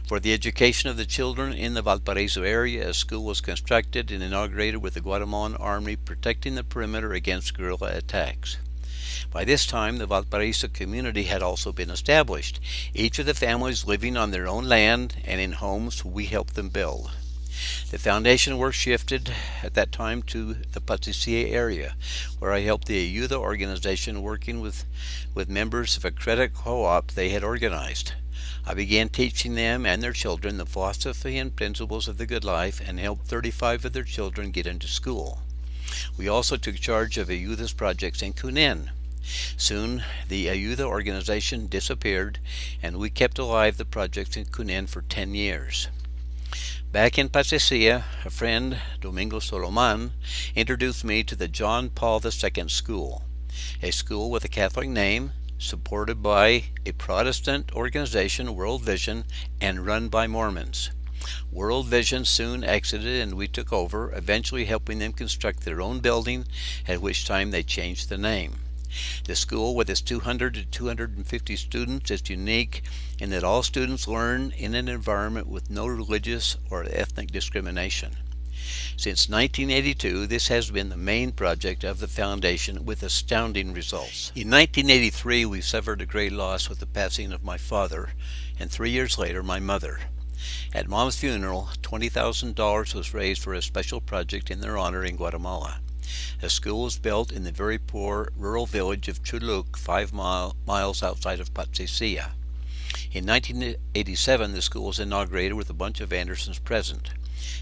For the education of the children in the Valparaiso area, a school was constructed and inaugurated with the Guatemalan army protecting the perimeter against guerrilla attacks. By this time, the Valparaiso community had also been established, each of the families living on their own land and in homes we helped them build. The foundation work shifted at that time to the Patricia area, where I helped the Ayuda organization working with members of a credit co-op they had organized. I began teaching them and their children the philosophy and principles of the good life and helped 35 of their children get into school. We also took charge of Ayuda's projects in Cunin. Soon, the Ayuda organization disappeared, and we kept alive the projects in Cunin for 10 years. Back in Patricia, a friend, Domingo Solomon, introduced me to the John Paul II School, a school with a Catholic name, supported by a Protestant organization, World Vision, and run by Mormons. World Vision soon exited and we took over, eventually helping them construct their own building, at which time they changed the name. The school, with its 200 to 250 students, is unique in that all students learn in an environment with no religious or ethnic discrimination. Since 1982, this has been the main project of the foundation with astounding results. In 1983, we suffered a great loss with the passing of my father, and 3 years later, my mother. At Mom's funeral, $20,000 was raised for a special project in their honor in Guatemala. A school was built in the very poor rural village of Chuluc, 5 miles outside of Patricia. In 1987, the school was inaugurated with a bunch of Andersons present.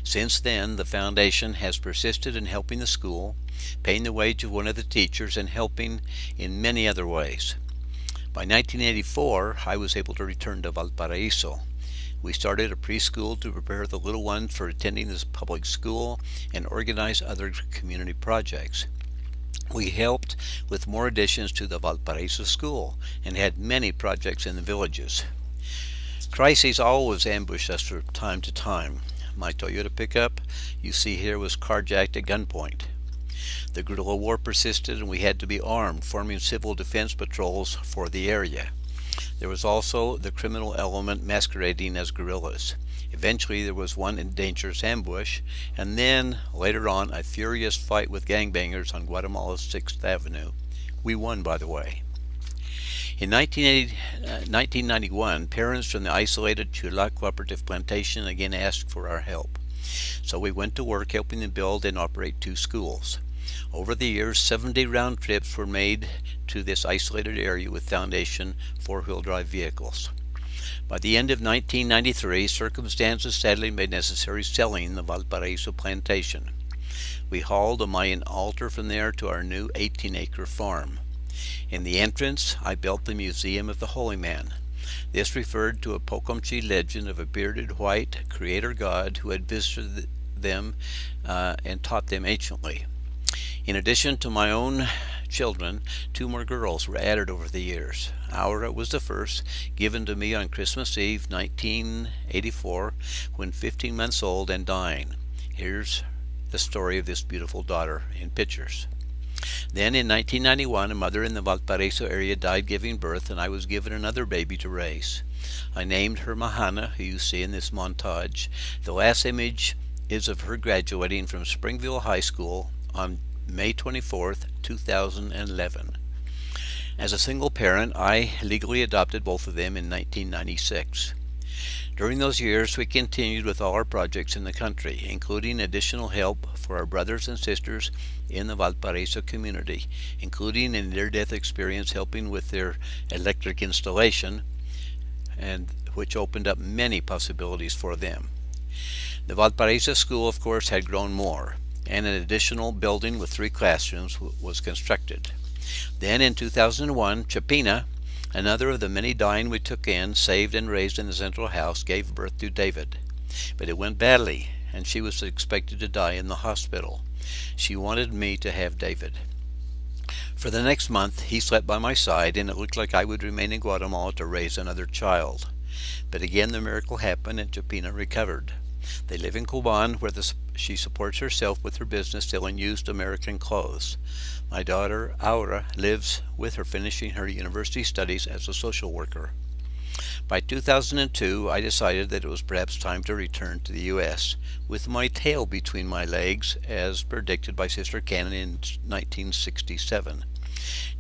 Since then, the foundation has persisted in helping the school, paying the wage of one of the teachers, and helping in many other ways. By 1984, I was able to return to Valparaiso. We started a preschool to prepare the little ones for attending this public school and organize other community projects. We helped with more additions to the Valparaiso school and had many projects in the villages. Crises always ambush us from time to time. My Toyota pickup, you see here, was carjacked at gunpoint. The guerrilla war persisted and we had to be armed, forming civil defense patrols for the area. There was also the criminal element masquerading as guerrillas. Eventually there was one dangerous ambush, and then, later on, a furious fight with gangbangers on Guatemala's 6th Avenue. We won, by the way. In 1991, parents from the isolated Chula Cooperative Plantation again asked for our help. So we went to work helping them build and operate 2 schools. Over the years, 70 round trips were made to this isolated area with Foundation 4-wheel drive vehicles. By the end of 1993, circumstances sadly made necessary selling the Valparaiso plantation. We hauled a Mayan altar from there to our new 18-acre farm. In the entrance, I built the Museum of the Holy Man. This referred to a Pocumchi legend of a bearded white creator god who had visited them and taught them anciently. In addition to my own children, 2 more girls were added over the years. Aura was the first, given to me on Christmas Eve 1984, when 15 months old and dying. Here's the story of this beautiful daughter in pictures. Then in 1991, a mother in the Valparaiso area died giving birth, and I was given another baby to raise. I named her Mahana, who you see in this montage. The last image is of her graduating from Springville High School on May 24th, 2011. As a single parent, I legally adopted both of them in 1996. During those years, we continued with all our projects in the country, including additional help for our brothers and sisters in the Valparaiso community, including in near-death experience helping with their electric installation, and which opened up many possibilities for them. The Valparaiso school, of course, had grown more, and an additional building with 3 classrooms was constructed. Then in 2001, Chapina, another of the many dying we took in, saved and raised in the central house, gave birth to David. But it went badly, and she was expected to die in the hospital. She wanted me to have David. For the next month, he slept by my side, and it looked like I would remain in Guatemala to raise another child. But again the miracle happened and Chapina recovered. They live in Cuban, where she supports herself with her business selling used American clothes. My daughter, Aura, lives with her, finishing her university studies as a social worker. By 2002, I decided that it was perhaps time to return to the U.S. with my tail between my legs, as predicted by Sister Cannon in 1967.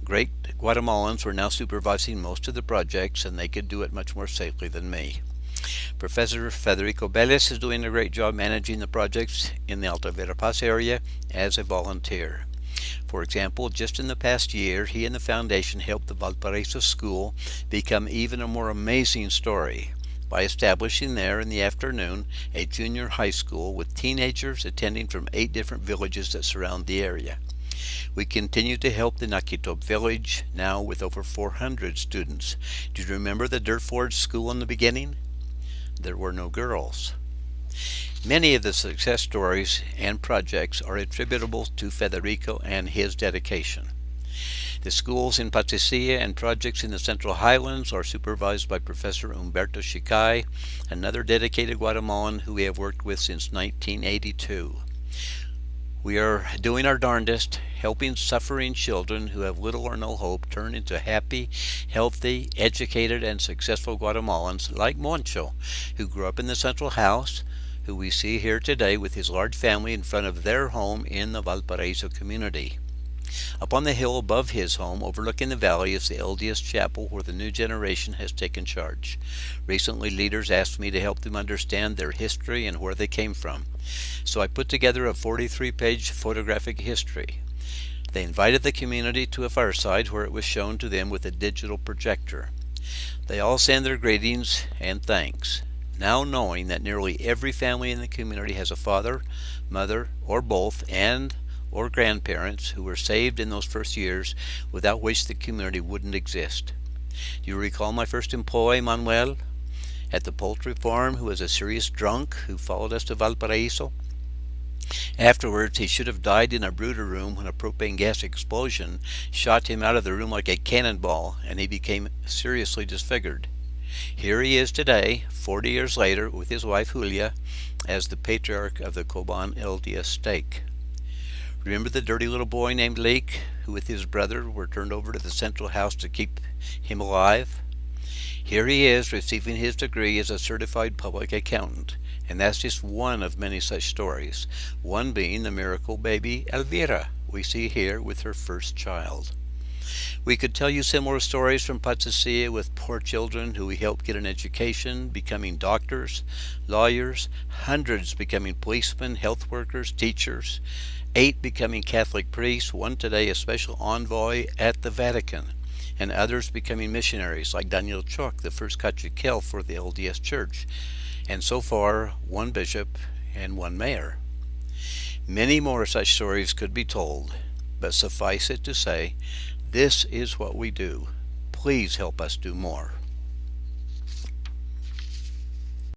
Great Guatemalans were now supervising most of the projects, and they could do it much more safely than me. Professor Federico Bellis is doing a great job managing the projects in the Alta Verapaz area as a volunteer. For example, just in the past year, he and the foundation helped the Valparaiso School become even a more amazing story by establishing there in the afternoon a junior high school with teenagers attending from 8 different villages that surround the area. We continue to help the Nakitop village, now with over 400 students. Do you remember the dirt forge school in the beginning? There were no girls. Many of the success stories and projects are attributable to Federico and his dedication. The schools in Patsisia and projects in the Central Highlands are supervised by Professor Humberto Chicay, another dedicated Guatemalan who we have worked with since 1982. We are doing our darndest, helping suffering children who have little or no hope turn into happy, healthy, educated, and successful Guatemalans like Moncho, who grew up in the Central House, who we see here today with his large family in front of their home in the Valparaiso community. Up on the hill above his home, overlooking the valley, is the LDS chapel where the new generation has taken charge. Recently, leaders asked me to help them understand their history and where they came from. So I put together a 43-page photographic history. They invited the community to a fireside where it was shown to them with a digital projector. They all send their greetings and thanks, now knowing that nearly every family in the community has a father, mother, or both, or grandparents who were saved in those first years, without which the community wouldn't exist. Do you recall my first employee, Manuel, at the poultry farm, who was a serious drunk who followed us to Valparaiso? Afterwards, he should have died in a brooder room when a propane gas explosion shot him out of the room like a cannonball, and he became seriously disfigured. Here he is today, 40 years later, with his wife Julia, as the patriarch of the Coban LDS stake. Remember the dirty little boy named Lake, who with his brother were turned over to the Central House to keep him alive? Here he is, receiving his degree as a certified public accountant, and that's just one of many such stories, one being the miracle baby Elvira we see here with her first child. We could tell you similar stories from Patsisia with poor children who we helped get an education, becoming doctors, lawyers, hundreds becoming policemen, health workers, teachers, 8 becoming Catholic priests, one today a special envoy at the Vatican, and others becoming missionaries like Daniel Choc, the first caciquel for the LDS Church, and so far 1 bishop and 1 mayor. Many more such stories could be told, but suffice it to say, this is what we do. Please help us do more.